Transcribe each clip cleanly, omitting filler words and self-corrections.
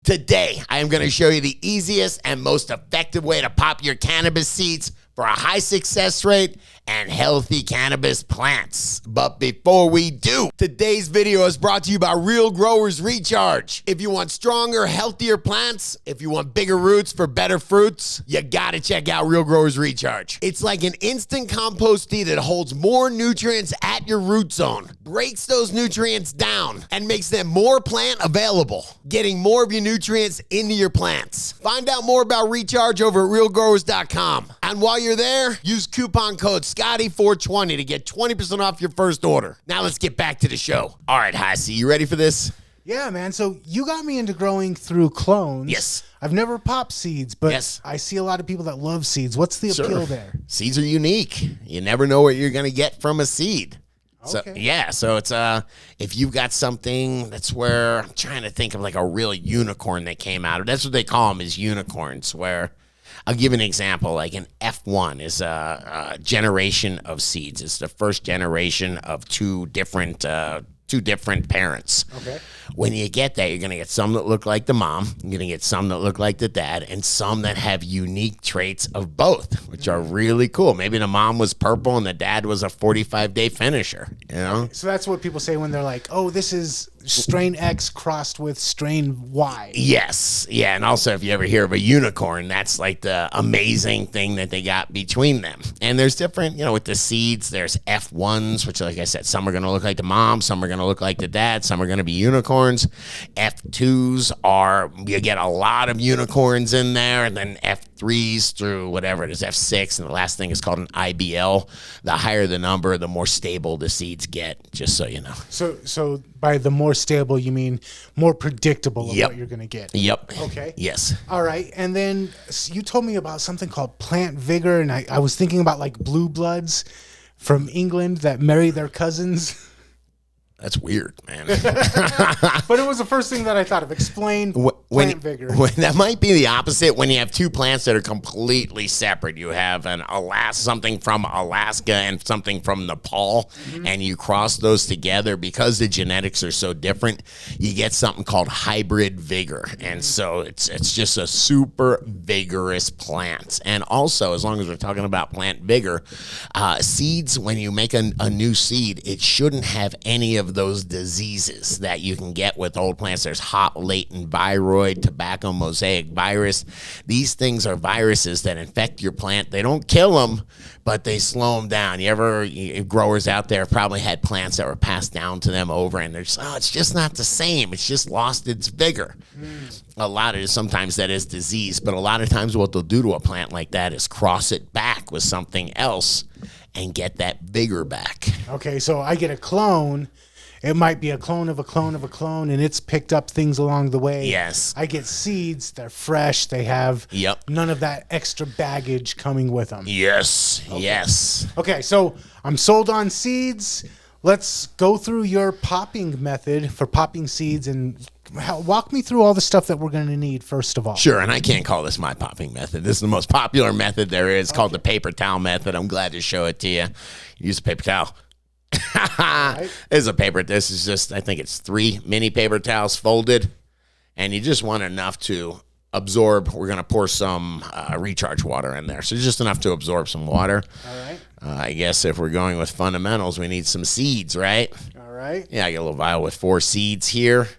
Today, I am going to show you the easiest and most effective way to pop your cannabis seeds for a high success rate and healthy cannabis plants. But before we do, today's video is brought to you by Real Growers Recharge. If you want stronger, healthier plants, if you want bigger roots for better fruits, you gotta check out Real Growers Recharge. It's like an instant compost tea that holds more nutrients at your root zone, breaks those nutrients down, and makes them more plant available, getting more of your nutrients into your plants. Find out more about Recharge over at realgrowers.com. And while you're there, use coupon code Scotty420 to get 20% off your first order. Now let's get back to the show. All right, Hassie, you ready for this? Yeah, man. So you got me into growing through clones. Yes. I've never popped seeds, but yes, I see a lot of people that love seeds. What's the appeal there? Seeds are unique. You never know what you're going to get from a seed. Okay. So it's if you've got something that's where I'm trying to think of like a real unicorn that came out of. That's what they call them, is unicorns, where I'll give an example. Like an F1 is a generation of seeds. It's the first generation of two different parents. Okay. When you get that, you're going to get some that look like the mom, you're going to get some that look like the dad, and some that have unique traits of both, which are really cool. Maybe the mom was purple and the dad was a 45-day finisher, you know? So that's what people say when they're like, oh, this is strain X crossed with strain Y. Yes. Yeah, and also if you ever hear of a unicorn, that's like the amazing thing that they got between them. And there's different, with the seeds, there's F1s, which, like I said, some are going to look like the mom, some are going to look like the dad, some are going to be unicorns. F2s are, you get a lot of unicorns in there, and then F3s through whatever it is, F6, and the last thing is called an IBL. The higher the number, the more stable the seeds get, just so you know. So by the more stable, you mean more predictable of what you're going to get. Yep. Okay. Yes. All right. And then you told me about something called plant vigor, and I was thinking about like blue bloods from England that marry their cousins. That's weird, man. But it was the first thing that I thought of. Explain plant vigor. That might be the opposite when you have two plants that are completely separate. You have something from Alaska and something from Nepal, and you cross those together. Because the genetics are so different, you get something called hybrid vigor. And so it's just a super vigorous plant. And also, as long as we're talking about plant vigor, seeds, when you make a new seed, it shouldn't have any of those diseases that you can get with old plants. There's hop latent viroid, tobacco mosaic virus. These things are viruses that infect your plant. They don't kill them, but they slow them down. Growers out there probably had plants that were passed down to them over, and they're just, it's just not the same. It's just lost its vigor. A lot of it, sometimes that is disease, but a lot of times what they'll do to a plant like that is cross it back with something else and get that vigor back. Okay, so I get a clone. It might be a clone of a clone of a clone, and it's picked up things along the way. Yes. I get seeds. They're fresh. They have none of that extra baggage coming with them. Yes. Okay. Yes. Okay, so I'm sold on seeds. Let's go through your popping method for popping seeds and walk me through all the stuff that we're going to need, first of all. Sure, and I can't call this my popping method. This is the most popular method there is. It's called the paper towel method. I'm glad to show it to you. Use a paper towel. Right. This is a paper. This is just, I think it's 3 mini paper towels folded, and you just want enough to absorb. We're going to pour some recharge water in there, so just enough to absorb some water. All right. I guess if we're going with fundamentals, we need some seeds, right? All right. Yeah, I got a little vial with 4 seeds here.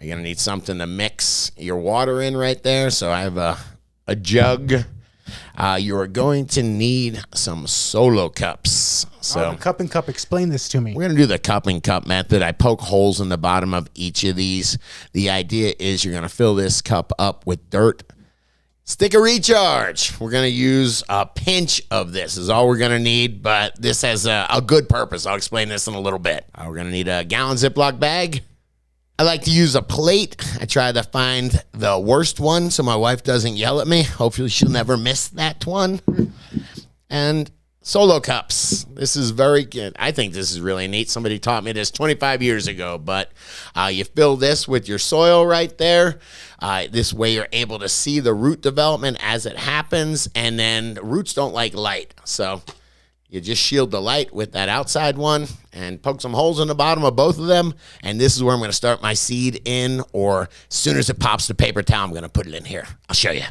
You're going to need something to mix your water in right there, so I have a jug. You are going to need some solo cups. So the cup and cup. Explain this to me. We're going to do the cup and cup method. I poke holes in the bottom of each of these. The idea is you're going to fill this cup up with dirt. Stick of recharge. We're going to use a pinch of this is all we're going to need, but this has a good purpose. I'll explain this in a little bit. We're going to need a gallon Ziploc bag. I like to use a plate. I try to find the worst one so my wife doesn't yell at me. Hopefully she'll never miss that one. And solo cups. This is very good. I think this is really neat. Somebody taught me this 25 years ago, but you fill this with your soil right there. This way you're able to see the root development as it happens, and then roots don't like light. So You just shield the light with that outside one and poke some holes in the bottom of both of them. And this is where I'm going to start my seed in, or as soon as it pops the paper towel, I'm going to put it in here. I'll show you.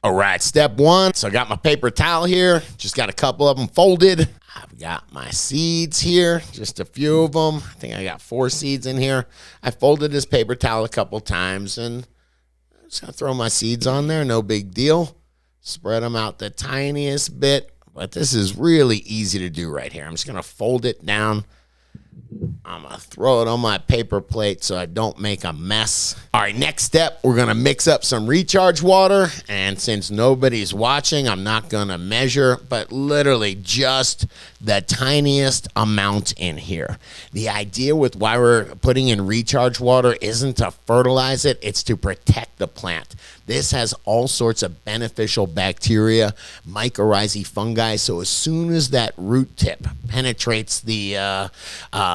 All right, step one. So I got my paper towel here. Just got a couple of them folded. I've got my seeds here, just a few of them. I think I got 4 seeds in here. I folded this paper towel a couple times, and I'm just going to throw my seeds on there. No big deal. Spread them out the tiniest bit. But this is really easy to do right here. I'm just going to fold it down. I'm going to throw it on my paper plate so I don't make a mess. All right, next step, we're going to mix up some recharge water. And since nobody's watching, I'm not going to measure, but literally just the tiniest amount in here. The idea with why we're putting in recharge water isn't to fertilize it, it's to protect the plant. This has all sorts of beneficial bacteria, mycorrhizae, fungi. So as soon as that root tip penetrates the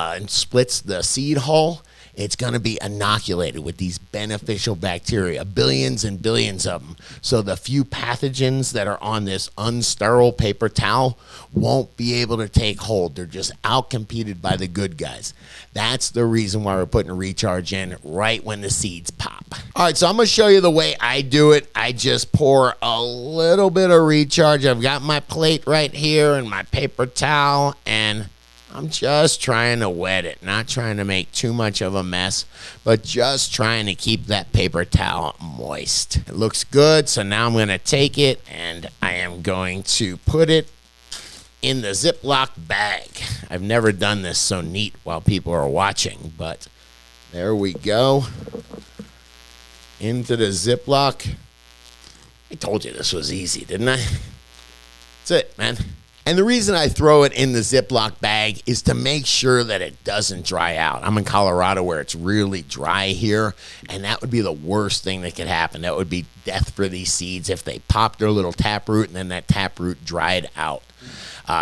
and splits the seed hull, it's going to be inoculated with these beneficial bacteria, billions and billions of them. So the few pathogens that are on this unsterile paper towel won't be able to take hold. They're just outcompeted by the good guys. That's the reason why we're putting recharge in right when the seeds pop. All right, so I'm going to show you the way I do it. I just pour a little bit of recharge. I've got my plate right here and my paper towel, and I'm just trying to wet it, not trying to make too much of a mess, but just trying to keep that paper towel moist. It looks good, so now I'm going to take it and I am going to put it in the Ziploc bag. I've never done this so neat while people are watching, but there we go. Into the Ziploc. I told you this was easy, didn't I? That's it, man. And the reason I throw it in the Ziploc bag is to make sure that it doesn't dry out. I'm in Colorado where it's really dry here, and that would be the worst thing that could happen. That would be death for these seeds if they popped their little taproot and then that taproot dried out.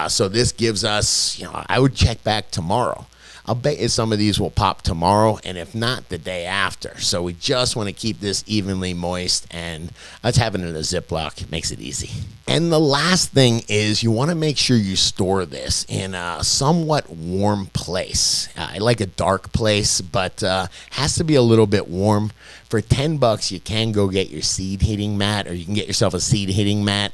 So this gives us, I would check back tomorrow. I'll bet you some of these will pop tomorrow, and if not, the day after. So we just want to keep this evenly moist, and let's have it in a Ziploc. It makes it easy. And the last thing is you want to make sure you store this in a somewhat warm place. I like a dark place, but has to be a little bit warm. For $10, you can go get your seed heating mat, or you can get yourself a seed heating mat.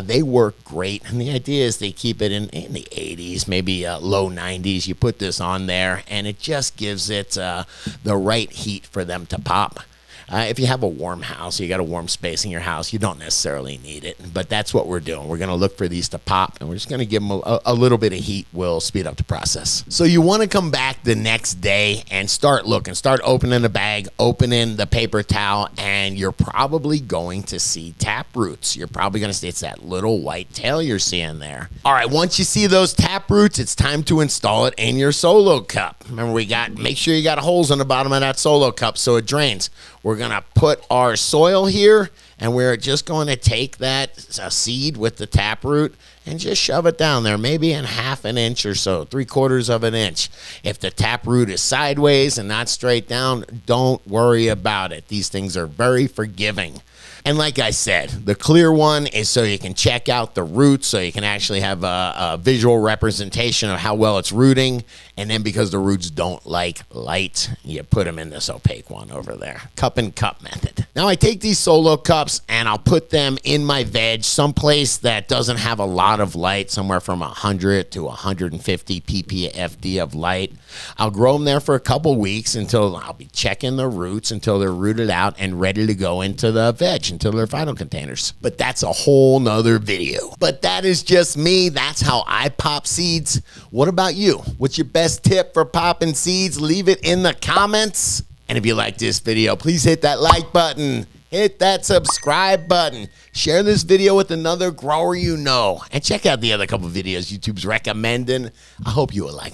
They work great, and the idea is they keep it in the 80s, maybe low 90s. You put this on there, and it just gives it the right heat for them to pop. If you have a warm house, you got a warm space in your house, you don't necessarily need it, but that's what we're doing. We're going to look for these to pop, and we're just going to give them a little bit of heat. Will speed up the process. So you want to come back the next day and start looking, start opening the bag, opening the paper towel, and you're probably going to see tap roots. You're probably going to see it's that little white tail you're seeing there. All right, once you see those tap roots, it's time to install it in your solo cup. Remember, make sure you got holes on the bottom of that solo cup so it drains. We're going to put our soil here, and we're just going to take that seed with the taproot and just shove it down there, maybe in half an inch or so, 3/4 of an inch. If the taproot is sideways and not straight down, don't worry about it. These things are very forgiving. And like I said, the clear one is so you can check out the roots, so you can actually have a visual representation of how well it's rooting. And then because the roots don't like light, you put them in this opaque one over there. Cup and cup method. Now I take these solo cups and I'll put them in my veg, someplace that doesn't have a lot of light, somewhere from 100 to 150 ppfd of light. I'll grow them there for a couple weeks until I'll be checking the roots until they're rooted out and ready to go into the veg, until they're final containers. But that's a whole nother video. But that is just me. That's how I pop seeds. What about you? What's your best tip for popping seeds? Leave it in the comments. And if you like this video, please hit that like button. Hit that subscribe button. Share this video with another grower you know. And check out the other couple videos YouTube's recommending. I hope you will like them.